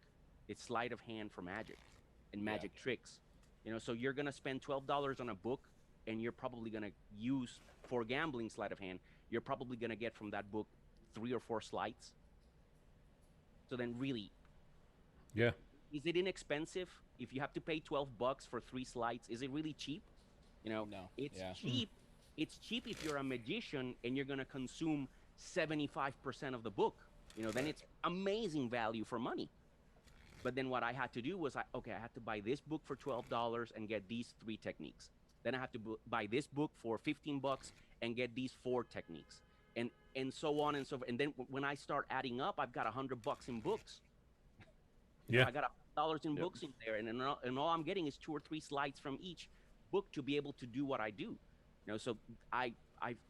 It's sleight of hand for magic and magic tricks. You know, so you're gonna spend $12 on a book, and you're probably gonna use for gambling sleight of hand. You're probably gonna get from that book 3 or 4 sleights. So then, really, Yeah. is it inexpensive if you have to pay $12 for 3 sleights? Is it really cheap? You know, No, it's yeah. cheap. It's cheap if you're a magician and you're gonna consume 75% of the book. You know, then it's amazing value for money. But then what I had to do was, I had to buy this book for $12 and get these 3 techniques. Then I have to buy this book for $15 and get these 4 techniques, and so on and so forth. And then when I start adding up, I've got $100 in books. You know, Yeah. I got $100 in books in there, and all I'm getting is 2 or 3 slides from each book to be able to do what I do. You know, so I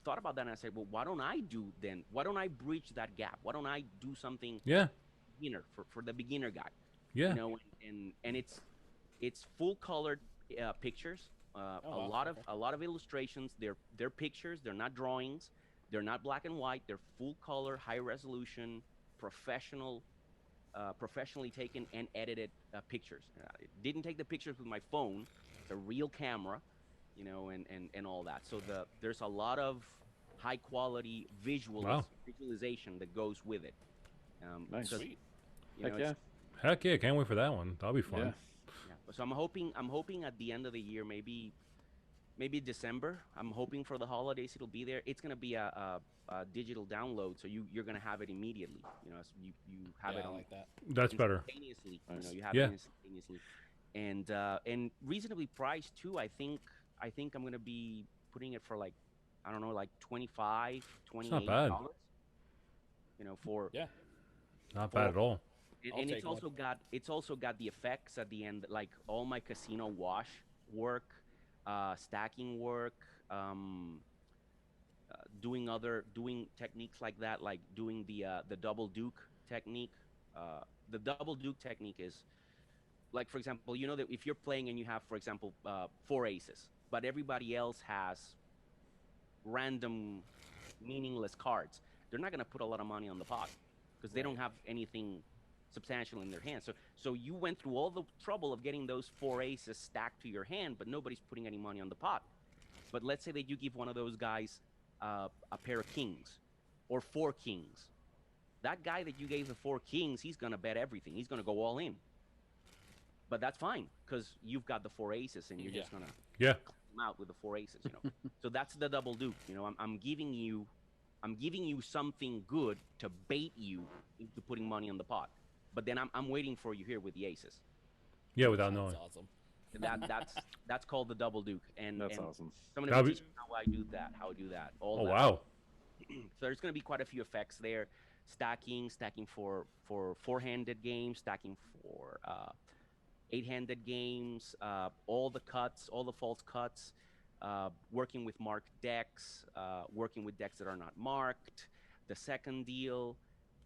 thought about that, and I said, well, why don't I do then? Why don't I bridge that gap? Why don't I do something Yeah. beginner for the beginner guy? Yeah. You know, and it's full colored pictures. wow, A lot of illustrations. They're pictures. They're not drawings. They're not black and white. They're full color, high resolution, professionally taken and edited pictures. Didn't take the pictures with my phone. It's a real camera, you know, and all that. So there's a lot of high quality visualization that goes with it. Nice. because, Sweet. you know, Heck yeah. Heck yeah! Can't wait for that one. That'll be fun. Yeah. Yeah. So I'm hoping at the end of the year, maybe December. I'm hoping for the holidays it'll be there. It's gonna be a digital download, so you're gonna have it immediately. You know, so you have Yeah, it I on like that. That's better. instantaneously. Nice. You know, you have Yeah. it instantaneously, and reasonably priced too. I think I'm gonna be putting it for like, I don't know, like $25, $28. not bad. You know, for Yeah. Not bad at all. I'll and take it's one. also got the effects at the end, like all my casino wash work, stacking work, doing techniques like that, like doing the double duke technique. The double duke technique is, like, for example, you know that if you're playing and you have, for example, 4 aces, but everybody else has random meaningless cards, they're not going to put a lot of money on the pot because they don't have anything substantial in their hands. So you went through all the trouble of getting those 4 aces stacked to your hand, but nobody's putting any money on the pot. But let's say that you give one of those guys a pair of kings or 4 kings. That guy that you gave the 4 kings, he's going to bet everything. He's going to go all in. But that's fine because you've got the 4 aces and you're just going to Yeah. come out with the 4 aces, you know. So that's the double duke. You know, I'm giving you I'm giving you something good to bait you into putting money on the pot. But then I'm waiting for you here with the aces. Yeah, without That's knowing. awesome. That's called the double duke. And That's and awesome. someone That'd will be- teach me how I do that, all Oh that. wow. So there's going to be quite a few effects there. Stacking for four-handed games, stacking for eight-handed games, all the cuts, all the false cuts, working with marked decks, working with decks that are not marked, the second deal,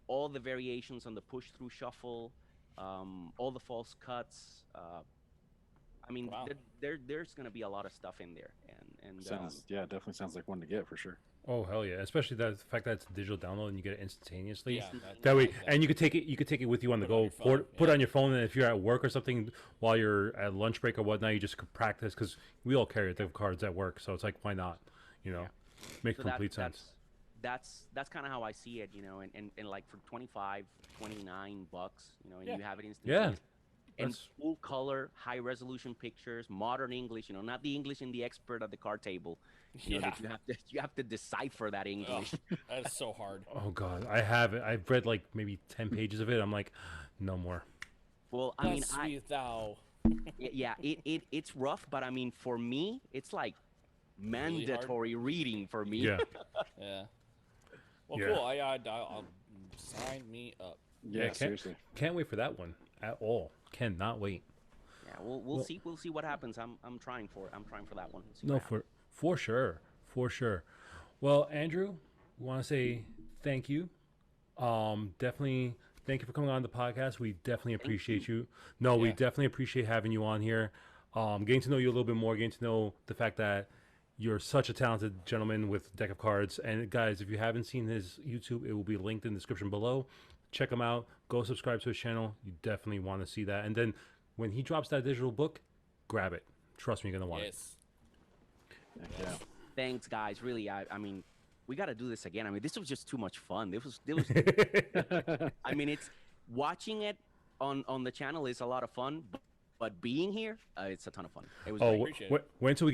all the variations on the push-through shuffle, all the false cuts. I mean, Wow. there's going to be a lot of stuff in there, and Definitely sounds like one to get for sure. Oh hell yeah! Especially the fact that it's a digital download and you get it instantaneously. Yeah, That way, like and you could take it with you on the Put it on go. your phone, Put yeah. on your phone, and if you're at work or something while you're at lunch break or whatnot, you just could practice because we all carry the cards at work. So it's like, why not? You know, makes So complete sense. That's kind of how I see it, and like for 25, 29 bucks, and Yeah. you have it instantaneously. And That's- full color, high resolution pictures, modern English, not the English in the expert at the card table. Yeah. That you have to decipher that English. Ugh, that is so hard. Oh god, I have it. I've read like maybe 10 pages of it. I'm like, no more. Well, I mean, Sweet thou. it's rough, but I mean, for me, it's like Really hard? mandatory reading for me. Yeah. Yeah. Well, Yeah. cool. I'll sign me up. Yeah, can't- seriously. Can't wait for that one at all. Cannot wait. Yeah, we'll see what happens. I'm trying for it. I'm trying for that one. See No, what happens. for sure. Well, Andrew, we want to say thank you. Definitely thank you for coming on the podcast. We definitely appreciate you. No, we Yeah. definitely appreciate having you on here. Getting to know you a little bit more, getting to know the fact that you're such a talented gentleman with a deck of cards. And guys, if you haven't seen his YouTube, it will be linked in the description below. Check him out. Go subscribe to his channel. You definitely want to see that. And then when he drops that digital book, grab it. Trust me, you're gonna want it. Yes. Yeah. Thanks, guys. Really, I mean, we got to do this again. I mean, this was just too much fun. This was. I mean, it's watching it on the channel is a lot of fun, but being here, it's a ton of fun. It was. Oh, great. appreciate it. when till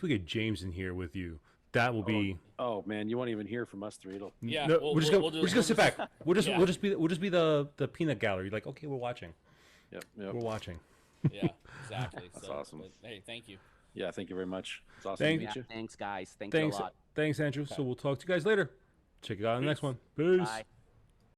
we get James in here with you? That will be. Oh man, you won't even hear from us three. It'll... Yeah. No, we'll- we're just we'll- gonna we'll do- we're just gonna sit back. We'll just Yeah. we'll just be the peanut gallery. Like, okay, we're watching. Yep. We're watching. Yeah. Exactly. That's so, awesome. but, hey, thank you. Yeah, thank you very much. It's awesome Thank- to Yeah, meet you. thanks, guys. Thanks Thanks, a lot. thanks, Andrew. So we'll talk to you guys later. Check it out in the next one. Peace. Bye.